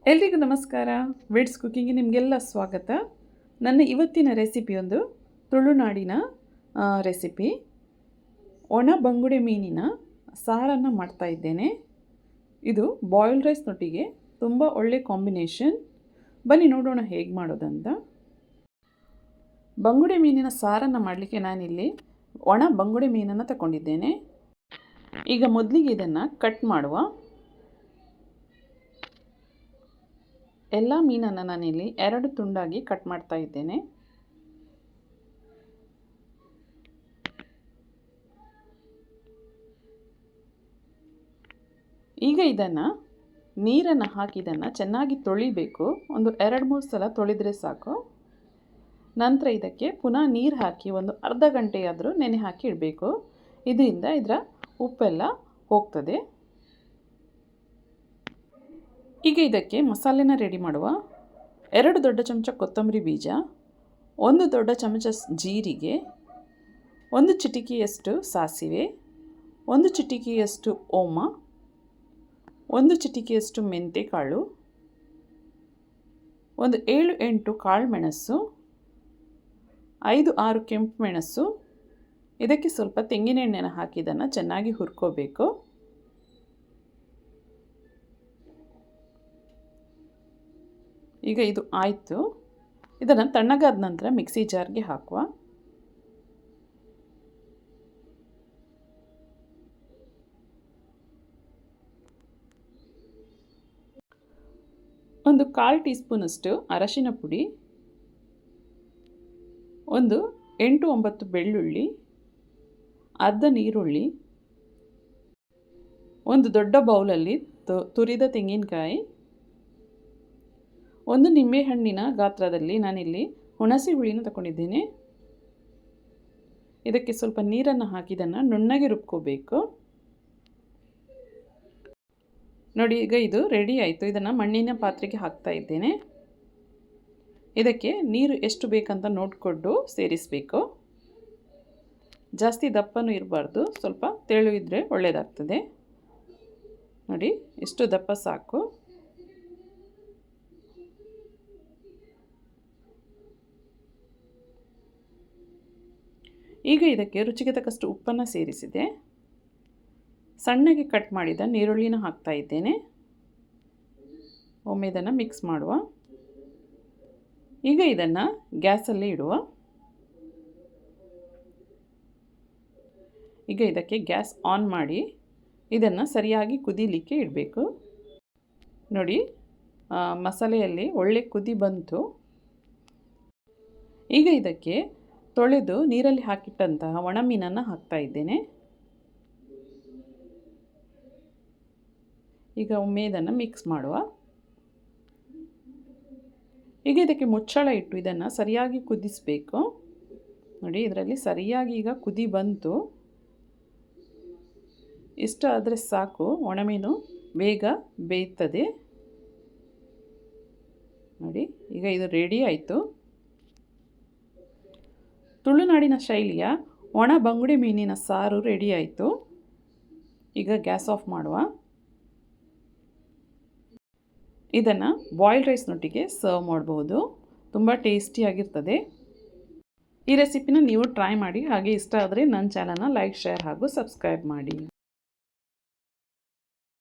ಎಲ್ರಿಗೂ ನಮಸ್ಕಾರ. ವೇಡ್ಸ್ ಕುಕ್ಕಿಂಗ್ಗೆ ನಿಮಗೆಲ್ಲ ಸ್ವಾಗತ. ನನ್ನ ಇವತ್ತಿನ ರೆಸಿಪಿಯೊಂದು ತುಳುನಾಡಿನ ರೆಸಿಪಿ. ಒಣ ಬಂಗುಡೆ ಮೀನಿನ ಸಾರನ್ನು ಮಾಡ್ತಾ ಇದ್ದೇನೆ. ಇದು ಬಾಯ್ಲ್ಡ್ ರೈಸ್ನೊಟ್ಟಿಗೆ ತುಂಬ ಒಳ್ಳೆ ಕಾಂಬಿನೇಷನ್. ಬನ್ನಿ ನೋಡೋಣ ಹೇಗೆ ಮಾಡೋದಂತ. ಬಂಗುಡೆ ಮೀನಿನ ಸಾರನ್ನು ಮಾಡಲಿಕ್ಕೆ ನಾನಿಲ್ಲಿ ಒಣ ಬಂಗುಡೆ ಮೀನನ್ನು ತಗೊಂಡಿದ್ದೇನೆ. ಈಗ ಮೊದಲಿಗೆ ಇದನ್ನು ಕಟ್ ಮಾಡುವ. ಎಲ್ಲ ಮೀನನ್ನು ನಾನಿಲ್ಲಿ 2 ತುಂಡಾಗಿ ಕಟ್ ಮಾಡ್ತಾ ಇದ್ದೇನೆ. ಈಗ ಇದನ್ನು ನೀರನ್ನು ಹಾಕಿ ಇದನ್ನು ಚೆನ್ನಾಗಿ ತೊಳಿಬೇಕು. ಒಂದು 2-3 ಸಲ ತೊಳೆದರೆ ಸಾಕು. ನಂತರ ಇದಕ್ಕೆ ಪುನಃ ನೀರು ಹಾಕಿ ಒಂದು ಅರ್ಧ ಗಂಟೆಯಾದರೂ ನೆನೆ ಹಾಕಿ ಇಡಬೇಕು. ಇದರಿಂದ ಇದರ ಉಪ್ಪೆಲ್ಲ ಹೋಗ್ತದೆ. ಈಗ ಇದಕ್ಕೆ ಮಸಾಲೆನ ರೆಡಿ ಮಾಡುವ. 2 ದೊಡ್ಡ ಚಮಚ ಕೊತ್ತಂಬರಿ ಬೀಜ, 1 ದೊಡ್ಡ ಚಮಚ ಜೀರಿಗೆ, 1 ಚಿಟಿಕೆಯಷ್ಟು ಸಾಸಿವೆ, 1 ಚಿಟಿಕೆಯಷ್ಟು ಓಮ, 1 ಚಿಟಿಕೆಯಷ್ಟು ಮೆಂತೆ ಕಾಳು, ಒಂದು 7-8 ಕಾಳು ಮೆಣಸು, 5-6 ಕೆಂಪು ಮೆಣಸು. ಇದಕ್ಕೆ ಸ್ವಲ್ಪ ತೆಂಗಿನ ಎಣ್ಣೆನ ಹಾಕಿ ಇದನ್ನು ಚೆನ್ನಾಗಿ ಹುರ್ಕೋಬೇಕು. ಈಗ ಇದು ಆಯಿತು. ಇದನ್ನು ತಣ್ಣಗಾದ ನಂತರ ಮಿಕ್ಸಿ ಜಾರ್ಗೆ ಹಾಕುವ. ಒಂದು 1/4 ಟೀ ಸ್ಪೂನಷ್ಟು ಅರಶಿನ ಪುಡಿ, ಒಂದು 8-9 ಬೆಳ್ಳುಳ್ಳಿ, ಅರ್ಧ ನೀರುಳ್ಳಿ, ಒಂದು ದೊಡ್ಡ ಬೌಲಲ್ಲಿ ತುರಿದ ತೆಂಗಿನಕಾಯಿ, ಒಂದು ನಿಂಬೆಹಣ್ಣಿನ ಗಾತ್ರದಲ್ಲಿ ನಾನಿಲ್ಲಿ ಹುಣಸೆ ಹುಳಿನ ತಗೊಂಡಿದ್ದೇನೆ. ಇದಕ್ಕೆ ಸ್ವಲ್ಪ ನೀರನ್ನು ಹಾಕಿ ಇದನ್ನು ನುಣ್ಣಗೆ ರುಬ್ಕೋಬೇಕು. ನೋಡಿ, ಈಗ ಇದು ರೆಡಿ ಆಯಿತು. ಇದನ್ನು ಮಣ್ಣಿನ ಪಾತ್ರೆಗೆ ಹಾಕ್ತಾ ಇದ್ದೇನೆ. ಇದಕ್ಕೆ ನೀರು ಎಷ್ಟು ಬೇಕಂತ ನೋಡಿಕೊಂಡು ಸೇರಿಸಬೇಕು. ಜಾಸ್ತಿ ದಪ್ಪನೂ ಇರಬಾರ್ದು, ಸ್ವಲ್ಪ ತೆಳು ಇದ್ದರೆ ಒಳ್ಳೆಯದಾಗ್ತದೆ. ನೋಡಿ, ಇಷ್ಟು ದಪ್ಪ ಸಾಕು. ಈಗ ಇದಕ್ಕೆ ರುಚಿಗೆ ತಕ್ಕಷ್ಟು ಉಪ್ಪನ್ನು ಸೇರಿಸಿದೆ. ಸಣ್ಣಗೆ ಕಟ್ ಮಾಡಿದ ನೀರುಳ್ಳಿನ ಹಾಕ್ತಾ ಇದ್ದೇನೆ. ಒಮ್ಮೆ ಇದನ್ನು ಮಿಕ್ಸ್ ಮಾಡುವ. ಈಗ ಇದನ್ನು ಗ್ಯಾಸಲ್ಲಿ ಇಡುವ. ಈಗ ಇದಕ್ಕೆ ಗ್ಯಾಸ್ ಆನ್ ಮಾಡಿ ಇದನ್ನು ಸರಿಯಾಗಿ ಕುದೀಲಿಕ್ಕೆ ಇಡಬೇಕು. ನೋಡಿ, ಮಸಾಲೆಯಲ್ಲಿ ಒಳ್ಳೆ ಕುದಿ ಬಂತು. ಈಗ ಇದಕ್ಕೆ ತೊಳೆದು ನೀರಲ್ಲಿ ಹಾಕಿಟ್ಟಂತಹ ಒಣ ಮೀನನ್ನು ಹಾಕ್ತಾ ಇದ್ದೇನೆ. ಈಗ ಒಮ್ಮೆ ಇದನ್ನು ಮಿಕ್ಸ್ ಮಾಡುವ. ಈಗ ಇದಕ್ಕೆ ಮುಚ್ಚಳ ಇಟ್ಟು ಇದನ್ನು ಸರಿಯಾಗಿ ಕುದಿಸಬೇಕು. ನೋಡಿ, ಇದರಲ್ಲಿ ಸರಿಯಾಗಿ ಈಗ ಕುದಿ ಬಂತು. ಇಷ್ಟು ಆದರೆ ಸಾಕು, ಒಣಮೀನು ಬೇಗ ಬೇಯ್ತದೆ. ನೋಡಿ, ಈಗ ಇದು ರೆಡಿ ಆಯಿತು. ತುಳುನಾಡಿನ ಶೈಲಿಯ ಒಣ ಬಂಗುಡೆ ಮೀನಿನ ಸಾರು ರೆಡಿ ಆಯಿತು. ಈಗ ಗ್ಯಾಸ್ ಆಫ್ ಮಾಡುವ. ಇದನ್ನು ಬಾಯ್ಲ್ಡ್ ರೈಸ್ನೊಟ್ಟಿಗೆ ಸರ್ವ್ ಮಾಡಬಹುದು. ತುಂಬ ಟೇಸ್ಟಿಯಾಗಿರ್ತದೆ. ಈ ರೆಸಿಪಿನ ನೀವು ಟ್ರೈ ಮಾಡಿ. ಹಾಗೆ ಇಷ್ಟ ಆದರೆ ನನ್ನ ಚಾನಲ್ನ ಲೈಕ್, ಶೇರ್ ಹಾಗೂ ಸಬ್ಸ್ಕ್ರೈಬ್ ಮಾಡಿ.